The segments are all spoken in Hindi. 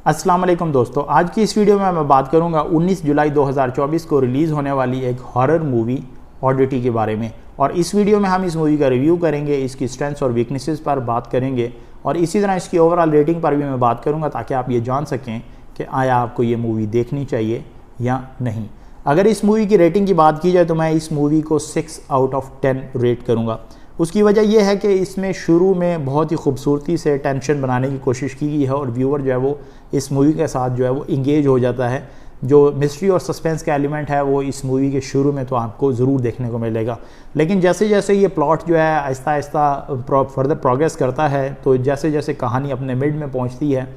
अस्सलाम वालेकुम दोस्तों, आज की इस वीडियो में मैं बात करूंगा 19 जुलाई 2024 को रिलीज़ होने वाली एक हॉरर मूवी ऑडिटी के बारे में। और इस वीडियो में हम इस मूवी का रिव्यू करेंगे, इसकी स्ट्रेंथ्स और वीकनेसेस पर बात करेंगे और इसी तरह इसकी ओवरऑल रेटिंग पर भी मैं बात करूंगा ताकि आप ये जान सकें कि आया आपको ये मूवी देखनी चाहिए या नहीं। अगर इस मूवी की रेटिंग की बात की जाए तो मैं इस मूवी को 6 आउट ऑफ 10 रेट करूँगा। उसकी वजह यह है कि इसमें शुरू में बहुत ही खूबसूरती से टेंशन बनाने की कोशिश की गई है और व्यूअर जो है वो इस मूवी के साथ जो है वो इंगेज हो जाता है। जो मिस्ट्री और सस्पेंस का एलिमेंट है वो इस मूवी के शुरू में तो आपको ज़रूर देखने को मिलेगा, लेकिन जैसे जैसे ये प्लॉट जो है आहिस्ता आहिस्ता फर्दर प्रोग्रेस करता है तो जैसे जैसे कहानी अपने मिड में पहुंचती है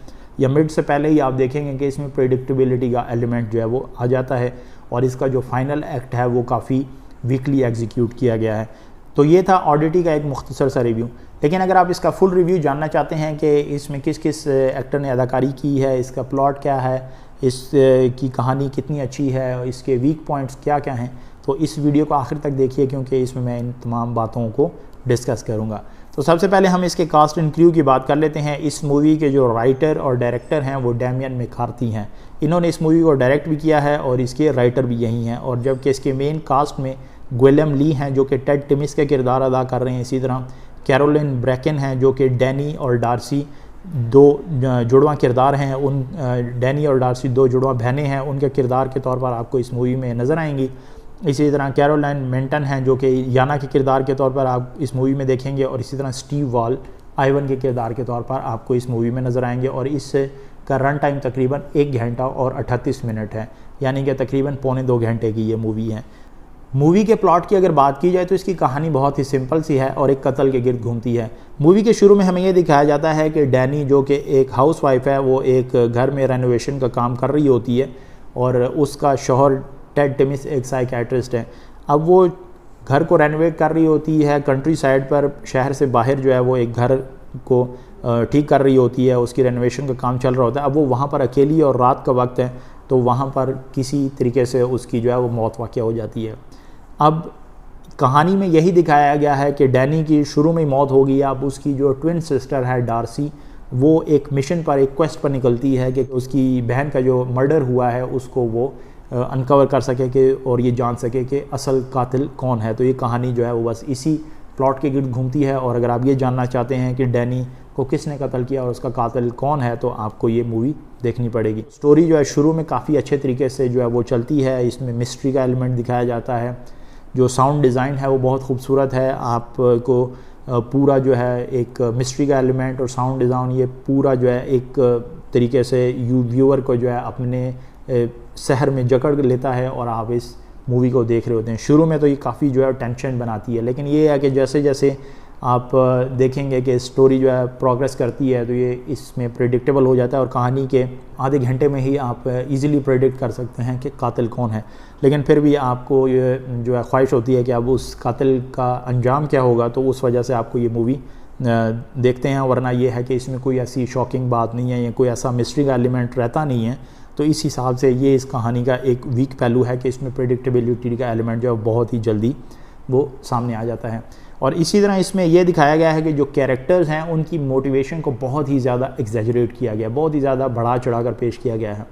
या मिड से पहले ही आप देखेंगे कि इसमें प्रेडिक्टेबिलिटी का एलिमेंट जो है वो आ जाता है और इसका जो फाइनल एक्ट है वो काफ़ी वीकली एग्जीक्यूट किया गया है। तो ये था ऑडिटी का एक मुख्तसर सा रिव्यू। लेकिन अगर आप इसका फुल रिव्यू जानना चाहते हैं कि इसमें किस किस एक्टर ने अदाकारी की है, इसका प्लॉट क्या है, इसकी कहानी कितनी अच्छी है, इसके वीक पॉइंट्स क्या क्या हैं, तो इस वीडियो को आखिर तक देखिए क्योंकि इसमें मैं इन तमाम बातों को डिस्कस करूँगा। तो सबसे पहले हम इसके कास्ट एंड क्रू की बात कर लेते हैं। इस मूवी के जो राइटर और डायरेक्टर हैं वो डैमियन मैकार्थी हैं। इन्होंने इस मूवी को डायरेक्ट भी किया है और इसके राइटर भी यही हैं। और जबकि इसके मेन कास्ट में ग्विलियम ली हैं जो कि टेड टिमिस का किरदार अदा कर रहे हैं। इसी तरह कैरोलिन ब्रैकन हैं जो कि डैनी और डार्सी दो जुड़वा किरदार हैं। उन डैनी और डार्सी दो जुड़वा बहनें हैं, उनके किरदार के तौर पर आपको इस मूवी में नज़र आएंगी। इसी तरह कैरोलाइन मेंटन हैं जो कि याना के किरदार के तौर पर आप इस मूवी में देखेंगे और इसी तरह स्टीव वॉल आइवन के किरदार के तौर पर आपको इस मूवी में नज़र आएंगे। और इस का रन टाइम तकरीबन 1 घंटा और 38 मिनट है, यानी कि तकरीबन पौने 2 घंटे की ये मूवी है। मूवी के प्लॉट की अगर बात की जाए तो इसकी कहानी बहुत ही सिंपल सी है और एक कत्ल के गिर्द घूमती है। मूवी के शुरू में हमें ये दिखाया जाता है कि डैनी जो कि एक हाउसवाइफ है वो एक घर में रेनोवेशन का काम कर रही होती है और उसका शौहर टेड टिमिस एक साइकियाट्रिस्ट है। अब वो घर को रेनोवेट कर रही होती है कंट्री साइड पर, शहर से बाहर जो है वो एक घर को ठीक कर रही होती है, उसकी रेनोवेशन का काम चल रहा होता है। अब वो वहाँ पर अकेली और रात का वक्त है तो वहाँ पर किसी तरीके से उसकी जो है वो मौत वाक़या हो जाती है। अब कहानी में यही दिखाया गया है कि डैनी की शुरू में ही मौत होगी। अब उसकी जो ट्विन सिस्टर है डार्सी वो एक मिशन पर, एक क्वेस्ट पर निकलती है कि उसकी बहन का जो मर्डर हुआ है उसको वो अनकवर कर सके कि और ये जान सके कि असल कातिल कौन है। तो ये कहानी जो है वो बस इसी प्लॉट के गिर्द घूमती है। और अगर आप ये जानना चाहते हैं कि डैनी को किसने कत्ल किया और उसका कातिल कौन है तो आपको ये मूवी देखनी पड़ेगी। स्टोरी जो है शुरू में काफ़ी अच्छे तरीके से जो है वो चलती है। इसमें मिस्ट्री का एलिमेंट दिखाया जाता है। जो साउंड डिज़ाइन है वो बहुत खूबसूरत है। आपको पूरा जो है एक मिस्ट्री का एलिमेंट और साउंड डिज़ाइन ये पूरा जो है एक तरीके से व्यूअर को जो है अपने शहर में जकड़ लेता है और आप इस मूवी को देख रहे होते हैं। शुरू में तो ये काफ़ी जो है टेंशन बनाती है, लेकिन ये है कि जैसे जैसे आप देखेंगे कि स्टोरी जो है प्रोग्रेस करती है तो ये इसमें प्रेडिक्टेबल हो जाता है और कहानी के आधे घंटे में ही आप इजीली प्रेडिक्ट कर सकते हैं कि कातिल कौन है। लेकिन फिर भी आपको ये जो है ख्वाहिश होती है कि अब उस कातिल का अंजाम क्या होगा, तो उस वजह से आपको ये मूवी देखते हैं। वरना ये है कि इसमें कोई ऐसी शॉकिंग बात नहीं है या कोई ऐसा मिस्ट्री का एलिमेंट रहता नहीं है। तो इस हिसाब से ये इस कहानी का एक वीक पहलू है कि इसमें प्रेडिक्टेबिलिटी का एलिमेंट जो है बहुत ही जल्दी वो सामने आ जाता है। और इसी तरह इसमें यह दिखाया गया है कि जो कैरेक्टर्स हैं उनकी मोटिवेशन को बहुत ही ज़्यादा एग्जैजरेट किया गया, बहुत ही ज़्यादा बढ़ा चढ़ा कर पेश किया गया है।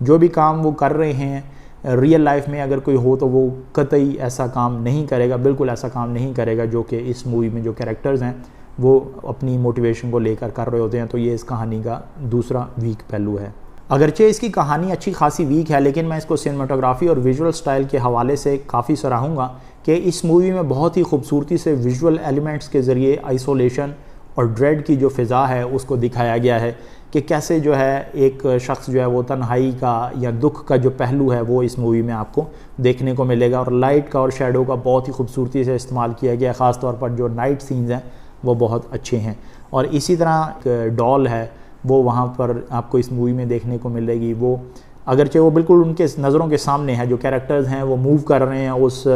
जो भी काम वो कर रहे हैं रियल लाइफ में अगर कोई हो तो वो कतई ऐसा काम नहीं करेगा, बिल्कुल ऐसा काम नहीं करेगा जो कि इस मूवी में जो कैरेक्टर्स हैं वो अपनी मोटिवेशन को लेकर कर रहे होते हैं। तो ये इस कहानी का दूसरा वीक पहलू है। अगरचे इसकी कहानी अच्छी खासी वीक है, लेकिन मैं इसको सिनेमाटोग्राफी और विजुअल स्टाइल के हवाले से काफ़ी सराहूँगा कि इस मूवी में बहुत ही खूबसूरती से विजुअल एलिमेंट्स के ज़रिए आइसोलेशन और ड्रेड की जो फ़िज़ा है उसको दिखाया गया है कि कैसे जो है एक शख्स जो है वो तन्हाई का या दुख का जो पहलू है वो इस मूवी में आपको देखने को मिलेगा। और लाइट का और शेडो का बहुत ही खूबसूरती से इस्तेमाल किया गया, ख़ास तौर पर जो नाइट सीन्स हैं वो बहुत अच्छे हैं। और इसी तरह डॉल है वो वहाँ पर आपको इस मूवी में देखने को मिलेगी। वो अगरचे वो बिल्कुल उनके नज़रों के सामने है, जो कैरेक्टर्स हैं वो मूव कर रहे हैं उस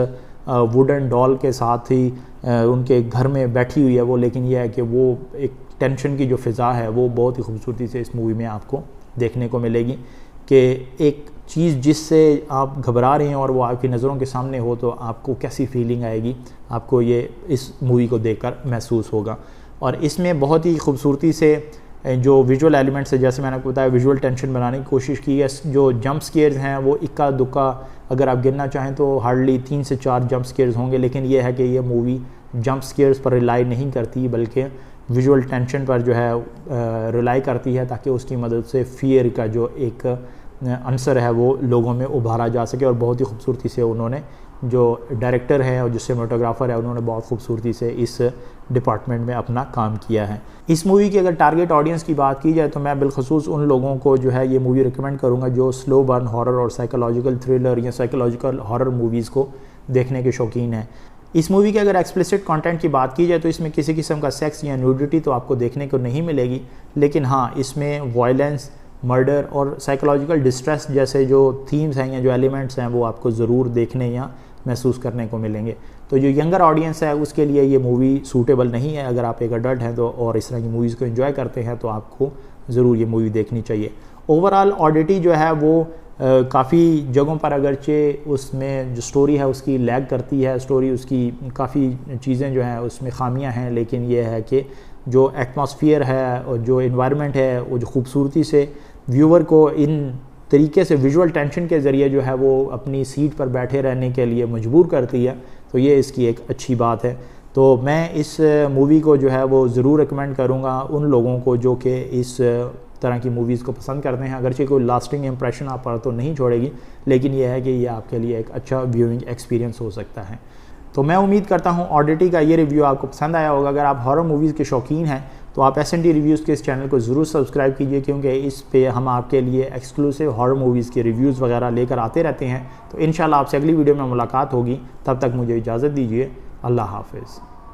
वुडन डॉल के साथ ही उनके घर में बैठी हुई है वो, लेकिन यह है कि वो एक टेंशन की जो फ़िज़ा है वो बहुत ही खूबसूरती से इस मूवी में आपको देखने को मिलेगी कि एक चीज़ जिससे आप घबरा रहे हैं और वो आपकी नज़रों के सामने हो तो आपको कैसी फीलिंग आएगी, आपको ये इस मूवी को देखकर महसूस होगा। और इसमें बहुत ही खूबसूरती से जो विजुअल एलिमेंट्स है, जैसे मैंने आपको बताया, विजुअल टेंशन बनाने की कोशिश की है। जो जंप स्केयर्स हैं वो इक्का दुक्का अगर आप गिनना चाहें तो हार्डली 3 से 4 जंप स्केयर्स होंगे, लेकिन ये है कि ये मूवी जंप स्केयर्स पर रिलाई नहीं करती बल्कि विजुअल टेंशन पर जो है रिलाई करती है, ताकि उसकी मदद से फियर का जो एक आंसर है वो लोगों में उभारा जा सके। और बहुत ही खूबसूरती से उन्होंने, जो डायरेक्टर है और जो सिनेमेटोग्राफर है, उन्होंने बहुत खूबसूरती से इस डिपार्टमेंट में अपना काम किया है। इस मूवी की अगर टारगेट ऑडियंस की बात की जाए तो मैं बिलखसूस उन लोगों को जो है ये मूवी रिकमेंड करूँगा जो स्लो बर्न हॉरर और साइकोलॉजिकल थ्रिलर या साइकोलॉजिकल हॉरर मूवीज़ को देखने के शौकीन हैं। इस मूवी के अगर एक्सप्लिसिट कंटेंट की बात की जाए तो इसमें किसी किस्म का सेक्स या न्यूडिटी तो आपको देखने को नहीं मिलेगी, लेकिन हाँ, इसमें वायलेंस, मर्डर और साइकोलॉजिकल डिस्ट्रेस जैसे जो थीम्स हैं या जो एलिमेंट्स हैं वो आपको ज़रूर देखने या महसूस करने को मिलेंगे। तो जो यंगर ऑडियंस है उसके लिए ये मूवी सूटेबल नहीं है। अगर आप एक अडल्ट हैं तो और इस तरह की मूवीज़ को एंजॉय करते हैं तो आपको ज़रूर ये मूवी देखनी चाहिए। ओवरऑल ऑडिटी जो है वो काफ़ी जगहों पर अगरचे उसमें जो स्टोरी है उसकी लैग करती है, स्टोरी उसकी काफ़ी चीज़ें जो हैं उसमें खामियां हैं, लेकिन ये है कि जो एटमॉस्फेयर है और जो इन्वायरमेंट है वो जो खूबसूरती से व्यूअर को इन तरीके से विजुअल टेंशन के ज़रिए जो है वो अपनी सीट पर बैठे रहने के लिए मजबूर करती है, तो ये इसकी एक अच्छी बात है। तो मैं इस मूवी को जो है वो ज़रूर रिकमेंड करूँगा उन लोगों को जो कि इस तरह की मूवीज़ को पसंद करते हैं। अगरचे कोई लास्टिंग इंप्रेशन आप पर तो नहीं छोड़ेगी, लेकिन यह है कि ये आपके लिए एक अच्छा व्यूइंग एक्सपीरियंस हो सकता है। तो मैं उम्मीद करता हूँ ऑडिटी का ये रिव्यू आपको पसंद आया होगा। अगर आप हॉरर मूवीज़ के शौकीन हैं तो आप S&T रिव्यूज़ के इस चैनल को ज़रूर सब्सक्राइब कीजिए, क्योंकि इस पे हम आपके लिए एक्सक्लूसिव हॉरर मूवीज़ के रिव्यूज़ वगैरह लेकर आते रहते हैं। तो इंशाल्लाह आपसे अगली वीडियो में मुलाकात होगी, तब तक मुझे इजाज़त दीजिए। अल्लाह हाफ़िज़।